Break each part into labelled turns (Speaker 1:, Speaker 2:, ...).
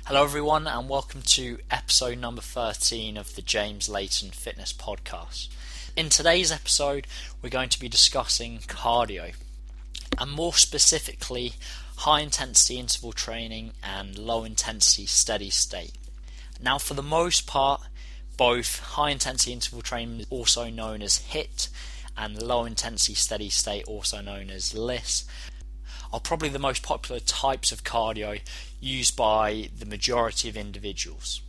Speaker 1: Hello everyone and welcome to episode number 13 of the Layton Fitness podcast. In today's episode we're going to be discussing cardio and more specifically high intensity interval training and low intensity steady state. Now for the most part both high intensity interval training, also known as HIIT, and low intensity steady state, also known as LISS, are probably the most popular types of cardio used by the majority of individuals.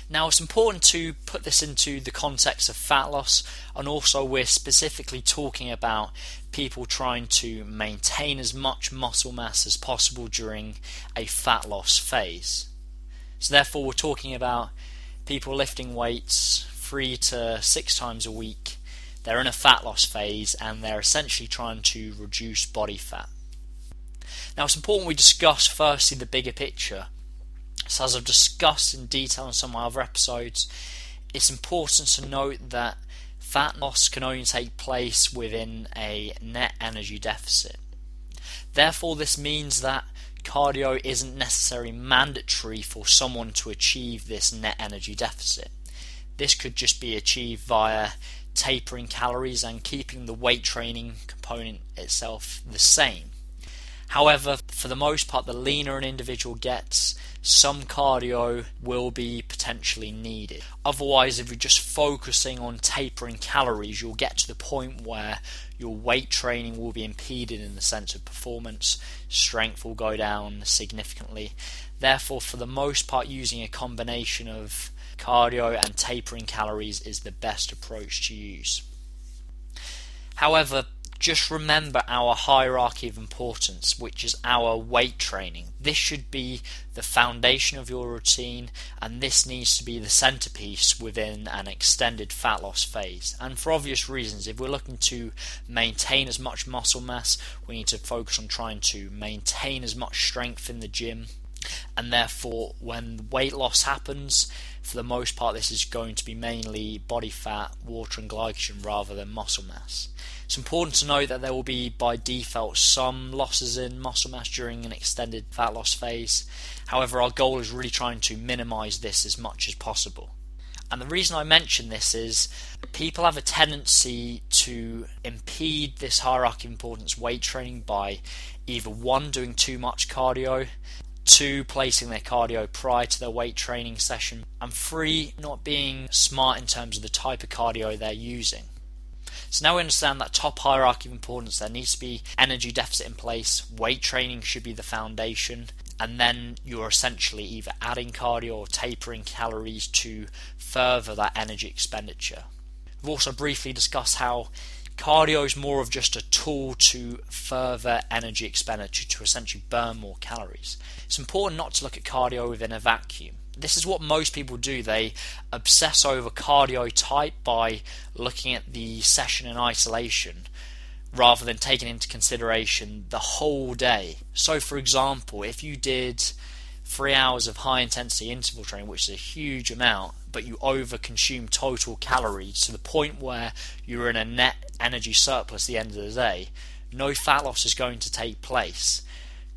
Speaker 1: Now it's important to put this into the context of fat loss, and also we're specifically talking about people trying to maintain as much muscle mass as possible during a fat loss phase. So therefore we're talking about people lifting weights 3 to 6 times a week. They're in a fat loss phase and they're essentially trying to reduce body fat. Now it's important we discuss firstly the bigger picture. So as I've discussed in detail in some of my other episodes, it's important to note that fat loss can only take place within a net energy deficit. Therefore this means that cardio isn't necessarily mandatory for someone to achieve this net energy deficit. This could just be achieved via tapering calories and keeping the weight training component itself the same. However, for the most part, the leaner an individual gets, some cardio will be potentially needed. Otherwise, if you're just focusing on tapering calories, you'll get to the point where your weight training will be impeded in the sense of performance, strength will go down significantly. Therefore, for the most part, using a combination of cardio and tapering calories is the best approach to use. However, just remember our hierarchy of importance, which is our weight training. This should be the foundation of your routine, and this needs to be the centerpiece within an extended fat loss phase. And for obvious reasons, if we're looking to maintain as much muscle mass, we need to focus on trying to maintain as much strength in the gym. And therefore, when weight loss happens, for the most part, this is going to be mainly body fat, water and glycogen rather than muscle mass. It's important to note that there will be, by default, some losses in muscle mass during an extended fat loss phase. However, our goal is really trying to minimize this as much as possible. And the reason I mention this is people have a tendency to impede this hierarchy of importance weight training by either 1, doing too much cardio, 2, placing their cardio prior to their weight training session, and 3, not being smart in terms of the type of cardio they're using. So now we understand that top hierarchy of importance, there needs to be energy deficit in place, weight training should be the foundation, and then you're essentially either adding cardio or tapering calories to further that energy expenditure. We've also briefly discussed how cardio is more of just a tool to further energy expenditure, to essentially burn more calories. It's important not to look at cardio within a vacuum. This is what most people do. They obsess over cardio type by looking at the session in isolation rather than taking into consideration the whole day. So for example, if you did 3 hours of high intensity interval training, which is a huge amount, but you over-consume total calories to the point where you're in a net energy surplus at the end of the day, no fat loss is going to take place.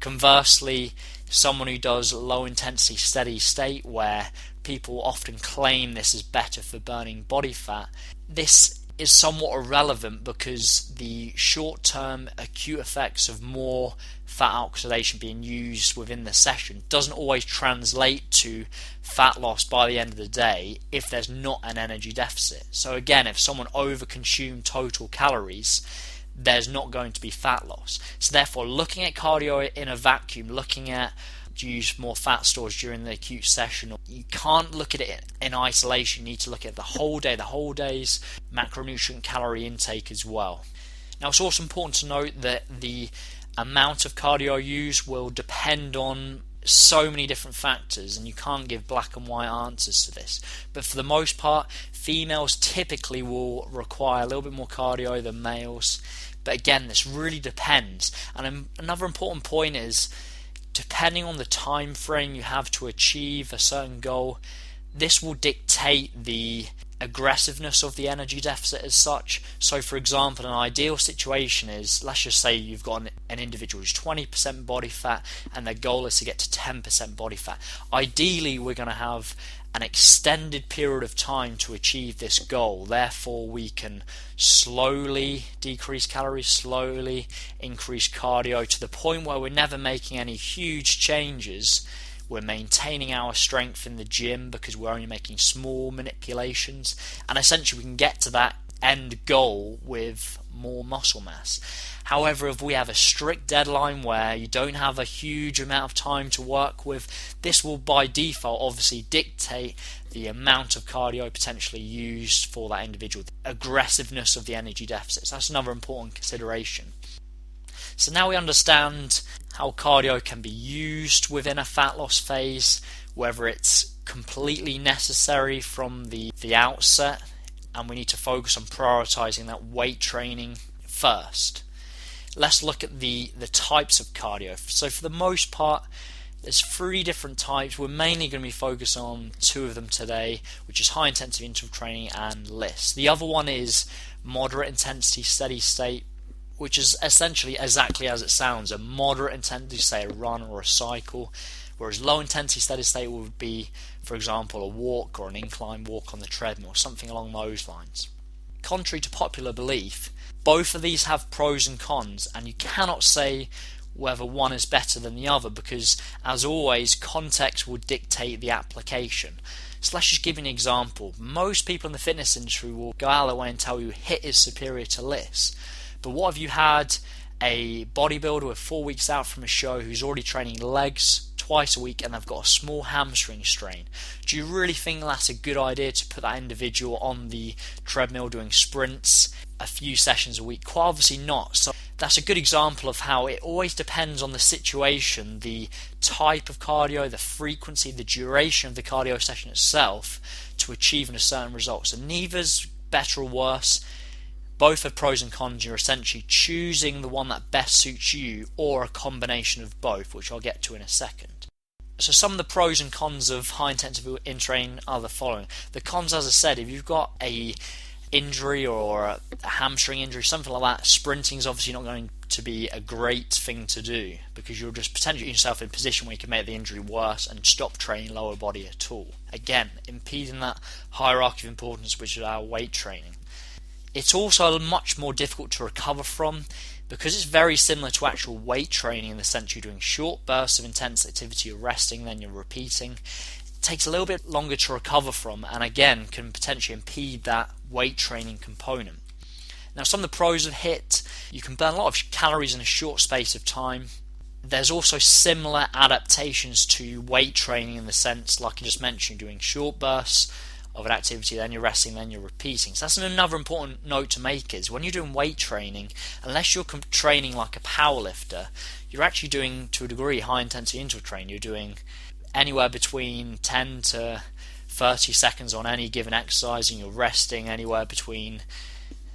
Speaker 1: Conversely, someone who does low intensity steady state, where people often claim this is better for burning body fat, this is somewhat irrelevant because the short-term acute effects of more fat oxidation being used within the session doesn't always translate to fat loss by the end of the day if there's not an energy deficit. So again, if someone overconsumed total calories, there's not going to be fat loss. So therefore, looking at cardio in a vacuum, looking at use more fat stores during the acute session, you can't look at it in isolation. You need to look at the whole day, the whole day's macronutrient calorie intake as well. Now it's also important to note that the amount of cardio used will depend on so many different factors, and you can't give black and white answers to this. But for the most part, females typically will require a little bit more cardio than males. But again, this really depends. And another important point is, depending on the time frame you have to achieve a certain goal, this will dictate the aggressiveness of the energy deficit as such. So for example, an ideal situation is, let's just say you've got an individual who's 20% body fat and their goal is to get to 10% body fat. Ideally, we're going to have an extended period of time to achieve this goal. Therefore, we can slowly decrease calories, slowly increase cardio to the point where we're never making any huge changes. We're maintaining our strength in the gym because we're only making small manipulations, and essentially we can get to that end goal with more muscle mass. However, if we have a strict deadline where you don't have a huge amount of time to work with, this will by default obviously dictate the amount of cardio potentially used for that individual, the aggressiveness of the energy deficits. That's another important consideration. So now we understand how cardio can be used within a fat loss phase, whether it's completely necessary from the outset, and we need to focus on prioritizing that weight training first. Let's look at the types of cardio. So for the most part, there's 3 different types. We're mainly going to be focused on 2 of them today, which is high intensity interval training and LISS. The other one is moderate intensity steady state, which is essentially exactly as it sounds, a moderate intensity, say a run or a cycle, whereas low intensity steady state would be, for example, a walk or an incline walk on the treadmill, something along those lines. Contrary to popular belief, both of these have pros and cons, and you cannot say whether one is better than the other because, as always, context will dictate the application. So let's just give you an example. Most people in the fitness industry will go out of their way and tell you HIIT is superior to LISS. But what if you had a bodybuilder with 4 weeks out from a show who's already training legs twice a week and they've got a small hamstring strain? Do you really think that's a good idea to put that individual on the treadmill doing sprints a few sessions a week? Quite obviously not. So that's a good example of how it always depends on the situation, the type of cardio, the frequency, the duration of the cardio session itself to achieving a certain result. So neither's better or worse. Both have pros and cons. You're essentially choosing the one that best suits you, or a combination of both, which I'll get to in a second. So some of the pros and cons of high intensity training are the following. The cons, as I said, if you've got a injury or a hamstring injury, something like that, sprinting is obviously not going to be a great thing to do because you'll just potentially put yourself in a position where you can make the injury worse and stop training lower body at all. Again, impeding that hierarchy of importance, which is our weight training. It's also much more difficult to recover from because it's very similar to actual weight training in the sense you're doing short bursts of intense activity, you're resting, then you're repeating. It takes a little bit longer to recover from, and again can potentially impede that weight training component. Now, some of the pros of HIIT: you can burn a lot of calories in a short space of time. There's also similar adaptations to weight training in the sense, like I just mentioned, doing short bursts of an activity, then you're resting, then you're repeating. So that's another important note to make, is when you're doing weight training, unless you're training like a powerlifter, you're actually doing, to a degree, high intensity interval training. You're doing anywhere between 10 to 30 seconds on any given exercise, and you're resting anywhere between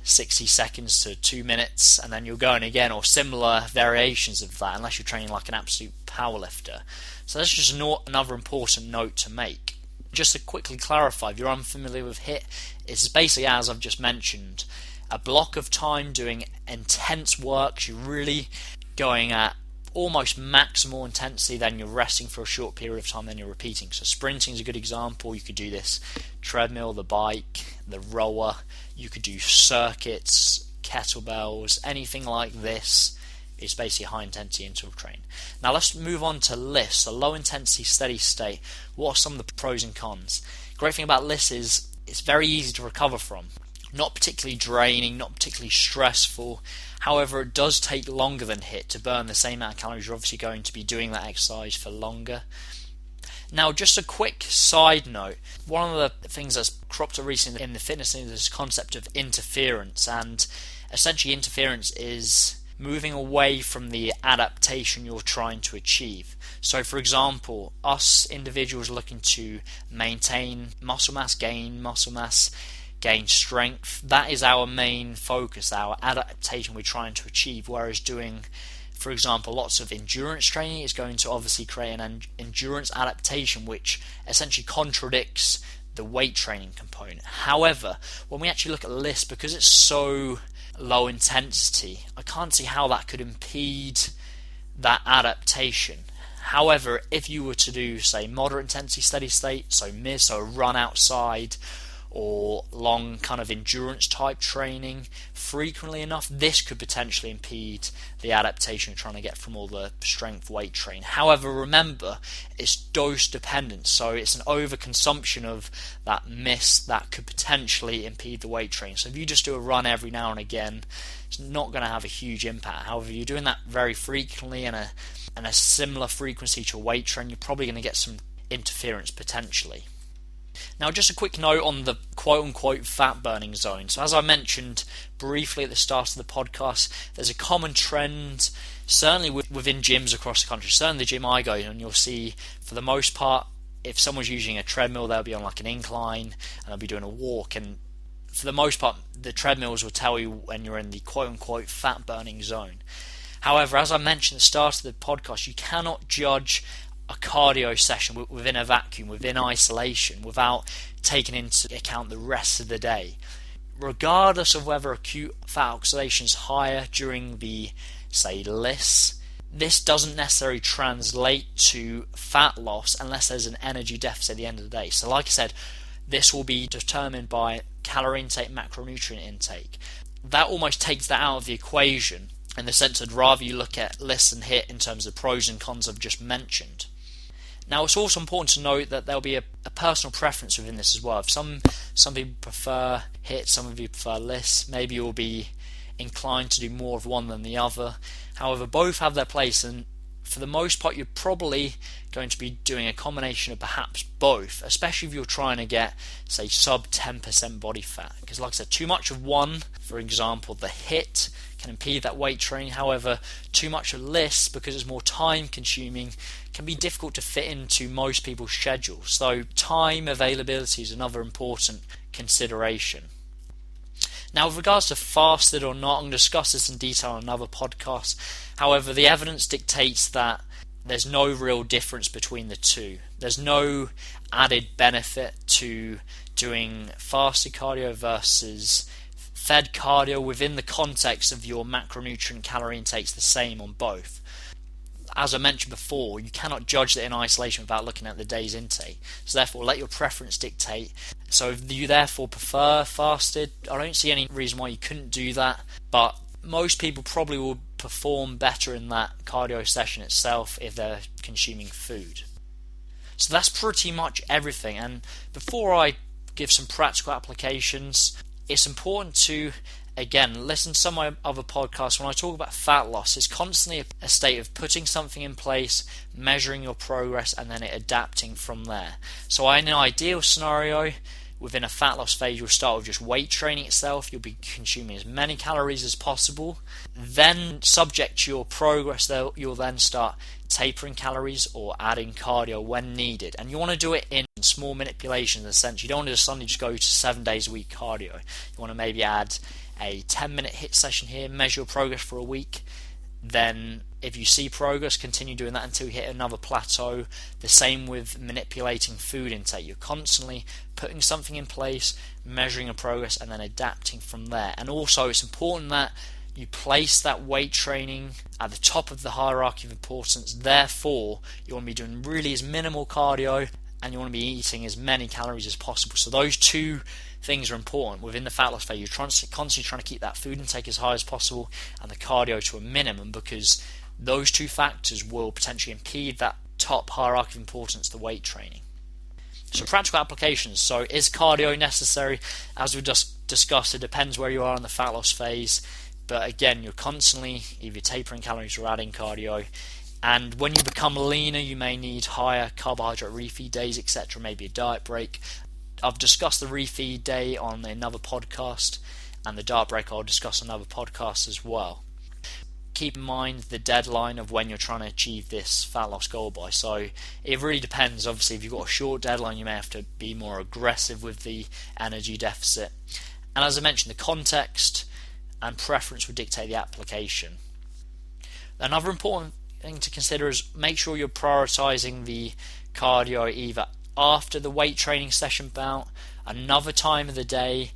Speaker 1: 60 seconds to 2 minutes, and then you're going again, or similar variations of that, unless you're training like an absolute powerlifter. So that's just another important note to make. Just to quickly clarify, if you're unfamiliar with HIIT, it's basically, as I've just mentioned, a block of time doing intense work. You're really going at almost maximal intensity, then you're resting for a short period of time, then you're repeating. So sprinting is a good example. You could do this treadmill, the bike, the rower. You could do circuits, kettlebells, anything like this. It's basically high intensity interval training. Now let's move on to LISS, so low intensity steady state. What are some of the pros and cons? Great thing about LISS is it's very easy to recover from. Not particularly draining, not particularly stressful. However, it does take longer than HIIT to burn the same amount of calories. You're obviously going to be doing that exercise for longer. Now, just a quick side note. One of the things that's cropped up recently in the fitness industry is this concept of interference, and essentially interference is moving away from the adaptation you're trying to achieve. So for example, us individuals looking to maintain muscle mass, gain strength, that is our main focus, our adaptation we're trying to achieve, whereas doing, for example, lots of endurance training is going to obviously create an endurance adaptation which essentially contradicts the weight training component. However, when we actually look at LISS, because it's so low intensity, I can't see how that could impede that adaptation. However, if you were to do, say, moderate intensity steady state, so MIS, so a run outside, or long kind of endurance type training frequently enough, this could potentially impede the adaptation you're trying to get from all the strength weight training. However, remember, it's dose dependent, so it's an overconsumption of that MIS that could potentially impede the weight training. So if you just do a run every now and again, it's not going to have a huge impact. However, if you're doing that very frequently and a similar frequency to a weight training, you're probably going to get some interference potentially. Now, just a quick note on the quote-unquote fat-burning zone. So as I mentioned briefly at the start of the podcast, there's a common trend, certainly within gyms across the country, certainly the gym I go to, and you'll see, for the most part, if someone's using a treadmill, they'll be on like an incline, and they'll be doing a walk, and for the most part, the treadmills will tell you when you're in the quote-unquote fat-burning zone. However, as I mentioned at the start of the podcast, you cannot judge a cardio session within a vacuum, within isolation, without taking into account the rest of the day. Regardless of whether acute fat oxidation is higher during the, say, LISS, this doesn't necessarily translate to fat loss unless there's an energy deficit at the end of the day. So like I said, this will be determined by calorie intake, macronutrient intake. That almost takes that out of the equation, in the sense I'd rather you look at LISS and HIIT in terms of the pros and cons I've just mentioned. Now, it's also important to note that there'll be a personal preference within this as well. If some people prefer HIIT, some of you prefer LISS, maybe you'll be inclined to do more of one than the other. However, both have their place, and for the most part, you're probably going to be doing a combination of perhaps both, especially if you're trying to get, say, sub 10% body fat. Because like I said, too much of one, for example, the HIIT, can impede that weight training. However, too much of LISS, because it's more time consuming, can be difficult to fit into most people's schedules. So time availability is another important consideration. Now, with regards to fasted or not, I'm going to discuss this in detail on another podcast. However, the evidence dictates that there's no real difference between the two. There's no added benefit to doing fasted cardio versus fed cardio within the context of your macronutrient calorie intake's the same on both. As I mentioned before, you cannot judge that in isolation without looking at the day's intake. So therefore, let your preference dictate. So if you therefore prefer fasted, I don't see any reason why you couldn't do that. But most people probably will perform better in that cardio session itself if they're consuming food. So that's pretty much everything. And before I give some practical applications, it's important to, again, listen to some of my other podcasts. When I talk about fat loss, it's constantly a state of putting something in place, measuring your progress, and then it adapting from there. So in an ideal scenario, within a fat loss phase, you'll start with just weight training itself. You'll be consuming as many calories as possible. Then, subject to your progress, you'll then start tapering calories or adding cardio when needed. And you want to do it in small manipulations in a sense. You don't want to suddenly just go to 7 days a week cardio. You want to maybe add a 10-minute HIIT session here, measure your progress for a week. Then if you see progress, continue doing that until you hit another plateau. The same with manipulating food intake. You're constantly putting something in place, measuring your progress, and then adapting from there. And also, it's important that you place that weight training at the top of the hierarchy of importance. Therefore, you want to be doing really as minimal cardio, and you want to be eating as many calories as possible. So those two things are important. Within the fat loss phase, you're constantly trying to keep that food intake as high as possible and the cardio to a minimum, because those two factors will potentially impede that top hierarchy of importance, the weight training. So practical applications. So is cardio necessary? As we just discussed, it depends where you are in the fat loss phase. But again, you're constantly either tapering calories or adding cardio. And when you become leaner, you may need higher carbohydrate refeed days, etc., maybe a diet break. I've discussed the refeed day on another podcast, and the diet break I'll discuss on another podcast as well. Keep in mind the deadline of when you're trying to achieve this fat loss goal by. So it really depends. Obviously, if you've got a short deadline, you may have to be more aggressive with the energy deficit. And as I mentioned, the context and preference would dictate the application. Another important thing to consider is make sure you're prioritizing the cardio either after the weight training session bout, another time of the day,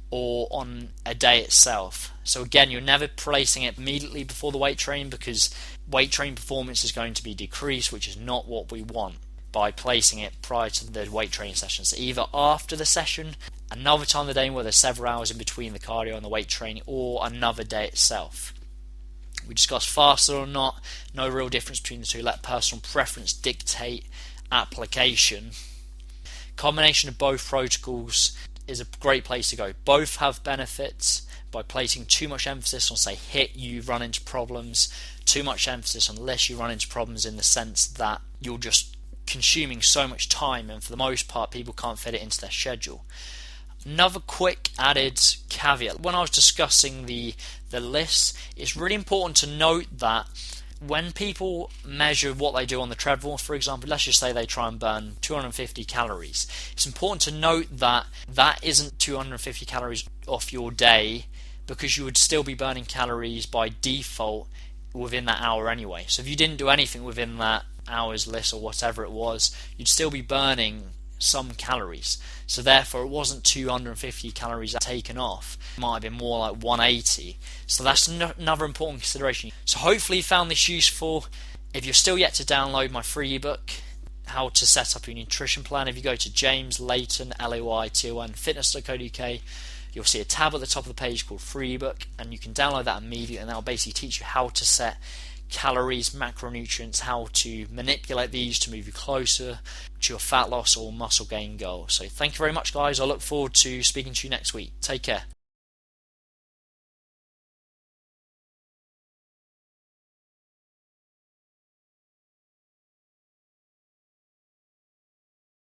Speaker 1: or on a day itself. So again, you're never placing it immediately before the weight training, because weight training performance is going to be decreased, which is not what we want by placing it prior to the weight training sessions. So either after the session, another time of the day where there's several hours in between the cardio and the weight training, or another day itself. We discussed faster or not, no real difference between the two. Let personal preference dictate application. Combination of both protocols is a great place to go. Both have benefits. By placing too much emphasis on, say, HIIT, you run into problems. Too much emphasis on LISS, you run into problems in the sense that you're just consuming so much time, and for the most part people can't fit it into their schedule. Another quick added caveat: when I was discussing the LISS, it's really important to note that when people measure what they do on the treadmill, for example, let's just say they try and burn 250 calories, it's important to note that that isn't 250 calories off your day, because you would still be burning calories by default within that hour anyway. So if you didn't do anything within that hour's LISS or whatever it was, you'd still be burning some calories. So therefore it wasn't 250 calories taken off, it might have been more like 180. So that's another important consideration. So hopefully you found this useful. If you're still yet to download my free ebook, How to Set Up Your Nutrition Plan, if you go to Layton Fitness.co.uk, you'll see a tab at the top of the page called free ebook, and you can download that immediately, and that'll basically teach you how to set calories, macronutrients, how to manipulate these to move you closer to your fat loss or muscle gain goal. So thank you very much, guys. I look forward to speaking to you next week. Take care.